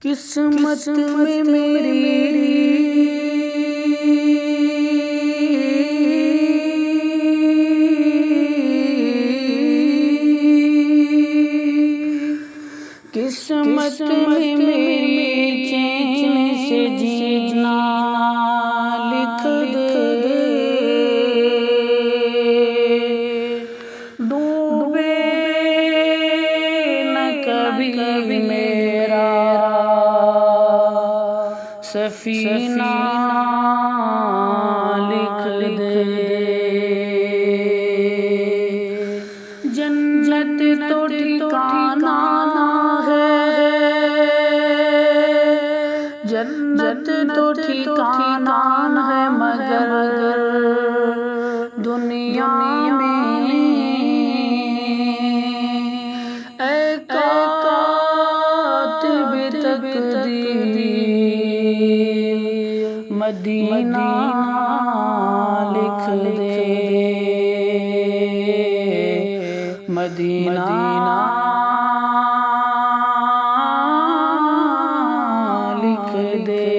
قسمت میں میری قسمت میں میری چین سے جینا لکھ دے، ڈوبے نہ کبھی میرا سفینہ لکھ دے، جنت تو ٹھکانہ ہے، جنت تو ٹھکانہ ہے، مگر دنیا میں اے کاتب تقدیر مدینہ لکھ دے، مدینہ لکھ دے۔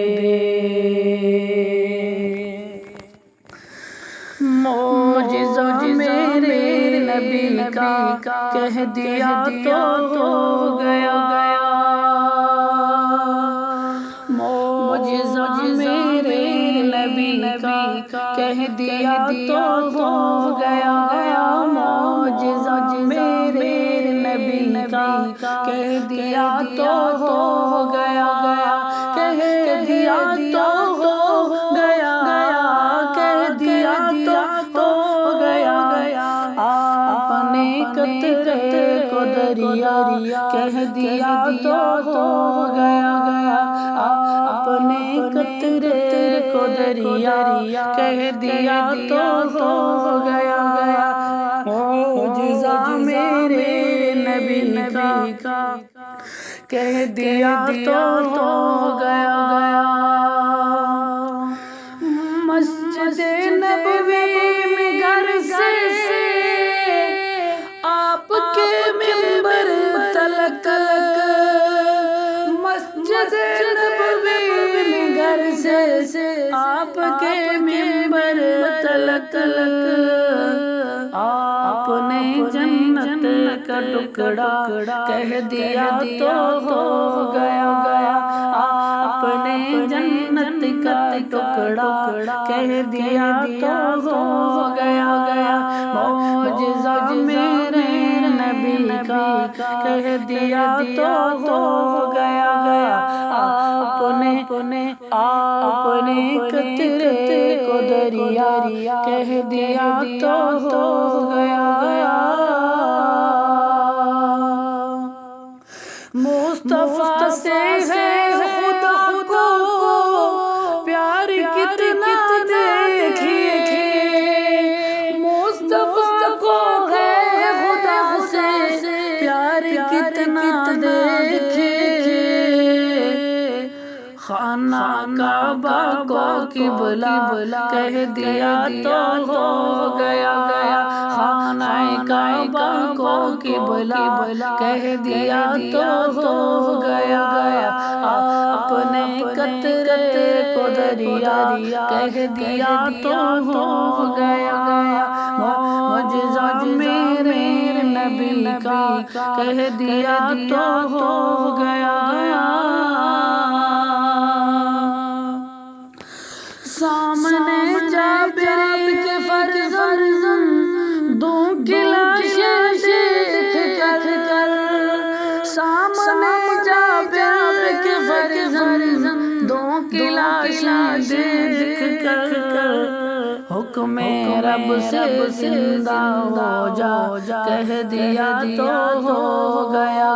معجزہ میرے نبی کا کہہ دیا تو ہو گیا، معجزہ میرے نبی کا کہہ دیا تو ہو گیا، معجزہ میرے نبی کا کہہ دیا تو ہو گیا، کہہ دیا تو ہو گیا، کہہ دیا تو ہو گیا، آپ نے قطرے کو دریا کہہ دیا تو ہو گیا، آپ نے قطرے کو دریا کہہ دیا تو ہو گیا، معجزہ میرے نبی کا کہہ دیا تو ہو گیا، مسجد نبوی میں گھر سے آپ کے منبر تلک، مسجد نبوی میں گھر سے آپ کے منبر تلک، آپ نے جنت کا ٹکڑا کہہ دیا تو ہو گیا، آپ نے جنت کا ٹکڑا کہہ دیا تو ہو گیا، معجزہ میرے نبی کا کہہ دیا تو ہو گیا، آپ نے قطرے کو دریا کہہ دیا تو ہو گیا، مصطفیٰ سے ہے خدا کو پیار کتنا دیکھیے، مصطفیٰ کو ہے خدا سے پیار کتنا دیکھیے، خانہ کعبہ کو قبلہ کہہ دیا تو ہو گیا، خانہ کعبہ کو قبلہ کہہ دیا تو ہو گیا، آپ نے قطرے کو دریا کہہ دیا تو ہو گیا، معجزہ میرے نبی کا کہہ دیا تو ہو گیا، سامنے جابر کے فرزند دو کی لاشیں دیکھ کر، سامنے جابر کے فرزند دو کی لاشیں دیکھ کر، حکم رب سے زندہ ہو جا کہہ دیا تو ہو گیا،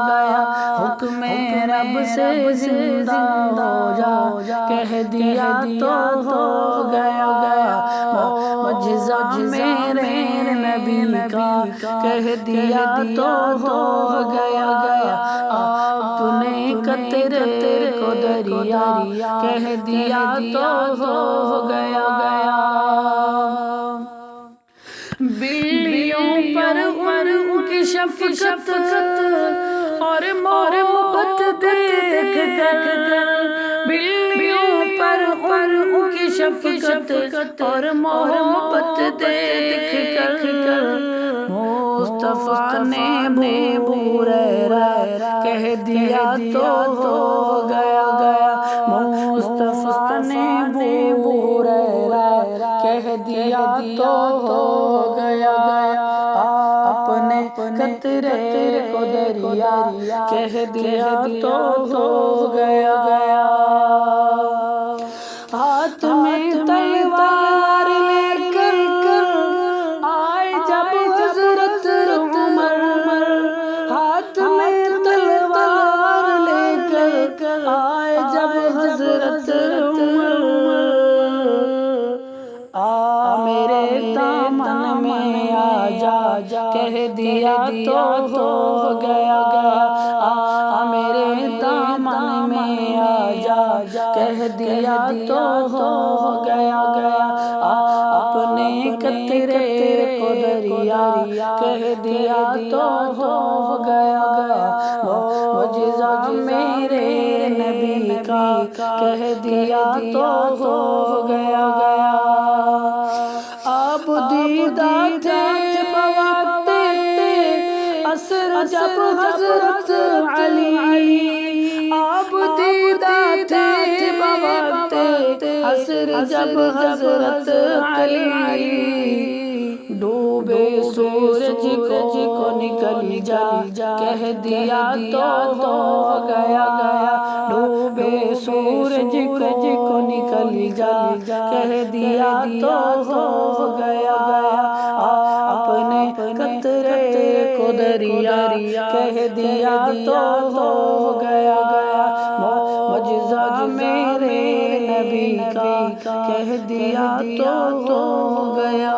حکم رب سے زندہ ہو جا کہہ دیا تو ہو گیا، معجزہ میرے نبی کا کہہ دیا تو ہو گیا، آپ نے قطرے کو دریا کہہ دیا تو ہو گیا، بلیوں پر ان کی شفقت اور محبت دیکھ کر بلیوں پر ان کی شفقت اور محبت دیکھ کر مصطفیٰ نے بوریرا کہہ دیا تو ہو گیا مصطفیٰ نے بوریرا کہہ دیا تو ہو گیا اپنے قطرے کو دریا کہہ دیا تو ہو گیا ہاتھ میں تلوار لے کر آئے جب حضرت عمر ہاتھ میں تلوار لے کر آئے جب حضرت عمر میرے دامن میں آ جا کہہ دیا تو ہو گیا میرے دامن میں آ جا کہہ دیا تو ہو گیا اپنے قطرے کو دریا کہہ دیا تو ہو گیا معجزہ میرے نبی کا کہہ دیا تو ہو گیا آپ دیدہ تھے بواتے عصر جب حضرت علی آپ دیدہ تھے بواتے عصر جب حضرت علی ڈوبے سورج کو نکل جا کہہ دیا تو ہو گیا ڈوبے سورج کو نکل جا کہہ دیا تو ہو گیا اپنے قطرے کو دریا کہہ دیا تو ہو گیا معجزہ میرے نبی کا کہہ دیا تو ہو گیا